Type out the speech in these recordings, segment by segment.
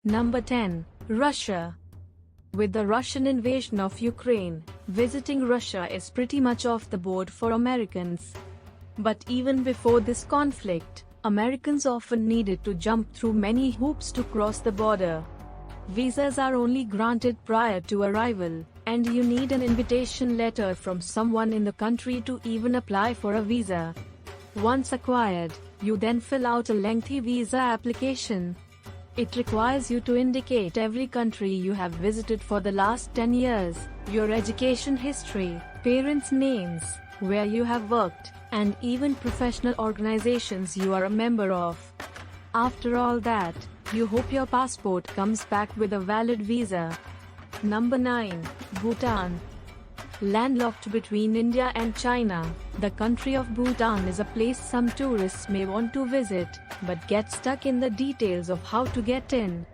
Number 10. Russia. With the Russian invasion of Ukraine, visiting Russia is pretty much off the board for Americans. But even before this conflict, Americans often needed to jump through many hoops to cross the border. Visas are only granted prior to arrival, and you need an invitation letter from someone in the country to even apply for a visa. Once acquired, you then fill out a lengthy visa application. It requires you to indicate every country you have visited for the last 10 years, your education history, parents' names, where you have worked, and even professional organizations you are a member of. After all that, you hope your passport comes back with a valid visa. Number 9. Bhutan. Landlocked between India and China, the country of Bhutan is a place some tourists may want to visit, but get stuck in the details of how to get in.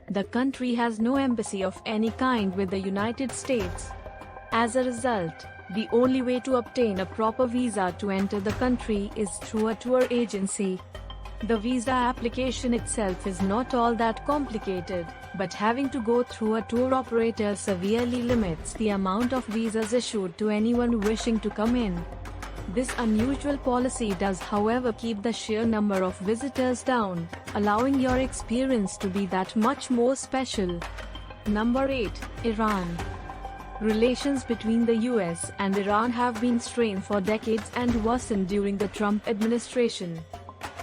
The country has no embassy of any kind with the United States. As a result, the only way to obtain a proper visa to enter the country is through a tour agency. The visa application itself is not all that complicated, but having to go through a tour operator severely limits the amount of visas issued to anyone wishing to come in. This unusual policy does, however, keep the sheer number of visitors down, allowing your experience to be that much more special. Number 8. Iran. Relations between the US and Iran have been strained for decades and worsened during the Trump administration.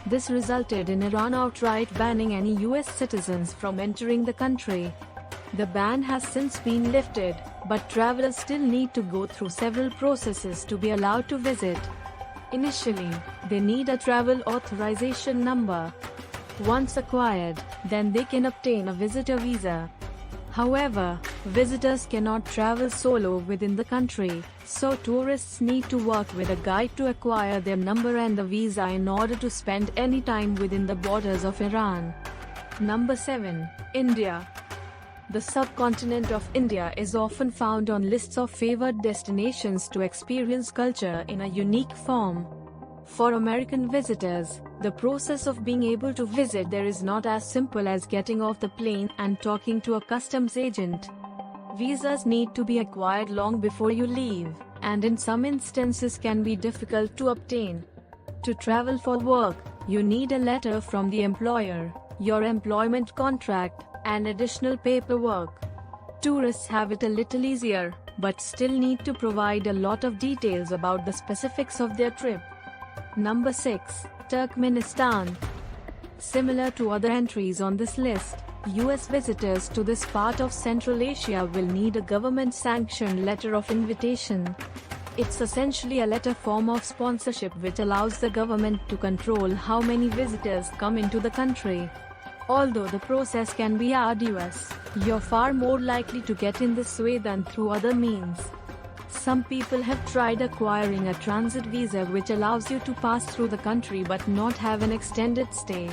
This resulted in Iran outright banning any US citizens from entering the country. The ban has since been lifted, but travelers still need to go through several processes to be allowed to visit. Initially, they need a travel authorization number. Once acquired, then they can obtain a visitor visa. However, visitors cannot travel solo within the country, so tourists need to work with a guide to acquire their number and the visa in order to spend any time within the borders of Iran. Number 7. India. The subcontinent of India is often found on lists of favored destinations to experience culture in a unique form. For American visitors, the process of being able to visit there is not as simple as getting off the plane and talking to a customs agent. Visas need to be acquired long before you leave, and in some instances can be difficult to obtain. To travel for work, you need a letter from the employer, your employment contract, and additional paperwork. Tourists have it a little easier, but still need to provide a lot of details about the specifics of their trip. Number 6. Turkmenistan. Similar to other entries on this list, US visitors to this part of Central Asia will need a government-sanctioned letter of invitation. It's essentially a letter form of sponsorship which allows the government to control how many visitors come into the country. Although the process can be arduous, you're far more likely to get in this way than through other means. Some people have tried acquiring a transit visa which allows you to pass through the country but not have an extended stay.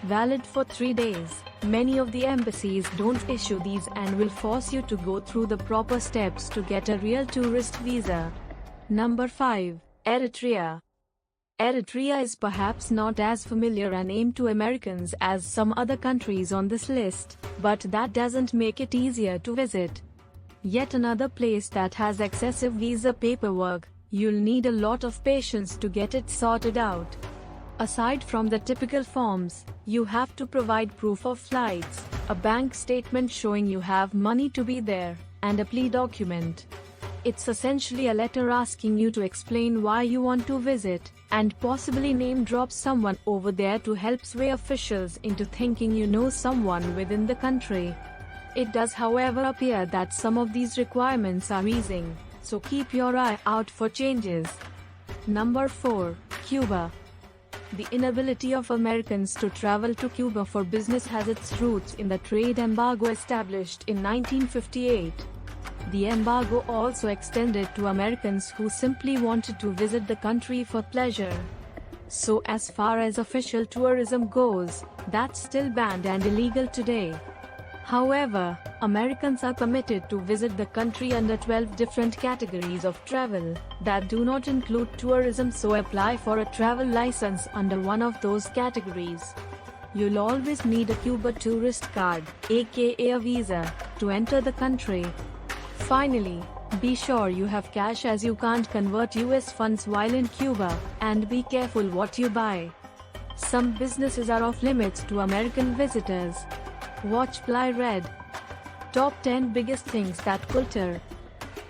Valid for 3 days, many of the embassies don't issue these and will force you to go through the proper steps to get a real tourist visa. Number 5. Eritrea. Eritrea is perhaps not as familiar a name to Americans as some other countries on this list, but that doesn't make it easier to visit. Yet another place that has excessive visa paperwork. You'll need a lot of patience to get it sorted out. Aside from the typical forms, you have to provide proof of flights, a bank statement showing you have money to be there, and a plea document. It's essentially a letter asking you to explain why you want to visit, and possibly name drop someone over there to help sway officials into thinking you know someone within the country. It does, however, appear that some of these requirements are easing, so keep your eye out for changes. Number 4. Cuba. The inability of Americans to travel to Cuba for business has its roots in the trade embargo established in 1958. The embargo also extended to Americans who simply wanted to visit the country for pleasure. So as far as official tourism goes, that's still banned and illegal today. However, Americans are permitted to visit the country under 12 different categories of travel that do not include tourism, so apply for a travel license under one of those categories. you'll always need a Cuba tourist card, aka a visa, to enter the country. Finally, be sure you have cash as you can't convert US funds while in Cuba, and be careful what you buy. Some businesses are off limits to American visitors. Watch Ply Red. Top 10 biggest things that culture.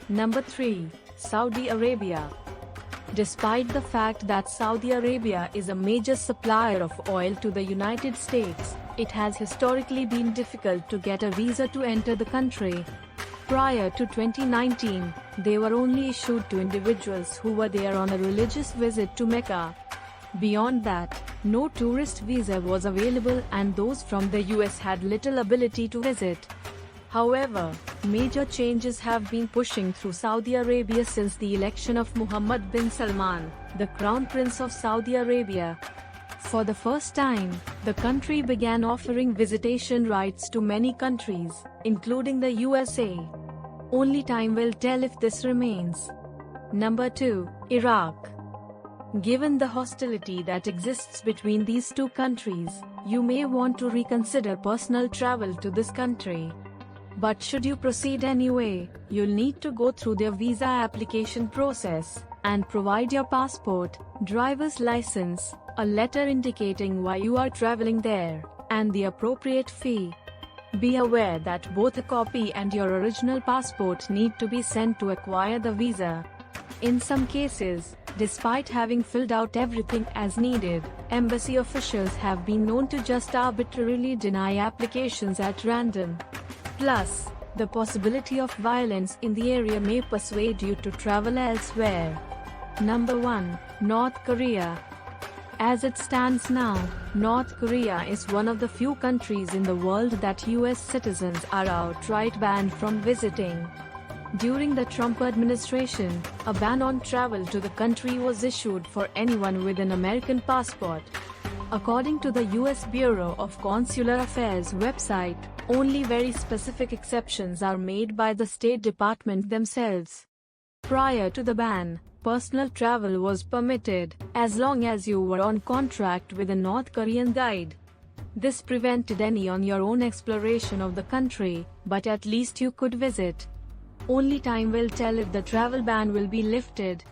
Number 3. Saudi Arabia. Despite the fact that Saudi Arabia is a major supplier of oil to the United States, it has historically been difficult to get a visa to enter the country. Prior to 2019, they were only issued to individuals who were there on a religious visit to Mecca. Beyond that, no tourist visa was available and those from the US had little ability to visit. However, major changes have been pushing through Saudi Arabia since the election of Mohammed bin Salman, the Crown Prince of Saudi Arabia. For the first time, the country began offering visitation rights to many countries, including the USA. Only time will tell if this remains. Number 2. Iraq. Given the hostility that exists between these two countries, you may want to reconsider personal travel to this country. But should you proceed anyway, you'll need to go through their visa application process, and provide your passport, driver's license, a letter indicating why you are traveling there, and the appropriate fee. Be aware that both a copy and your original passport need to be sent to acquire the visa. In some cases, despite having filled out everything as needed, embassy officials have been known to just arbitrarily deny applications at random. Plus, the possibility of violence in the area may persuade you to travel elsewhere. Number 1. North Korea. As it stands now, North Korea is one of the few countries in the world that US citizens are outright banned from visiting. During the Trump administration, a ban on travel to the country was issued for anyone with an American passport. According to the US Bureau of Consular Affairs website, only very specific exceptions are made by the State Department themselves. Prior to the ban, personal travel was permitted, as long as you were on contract with a North Korean guide. This prevented any on-your-own exploration of the country, but at least you could visit. Only time will tell if the travel ban will be lifted.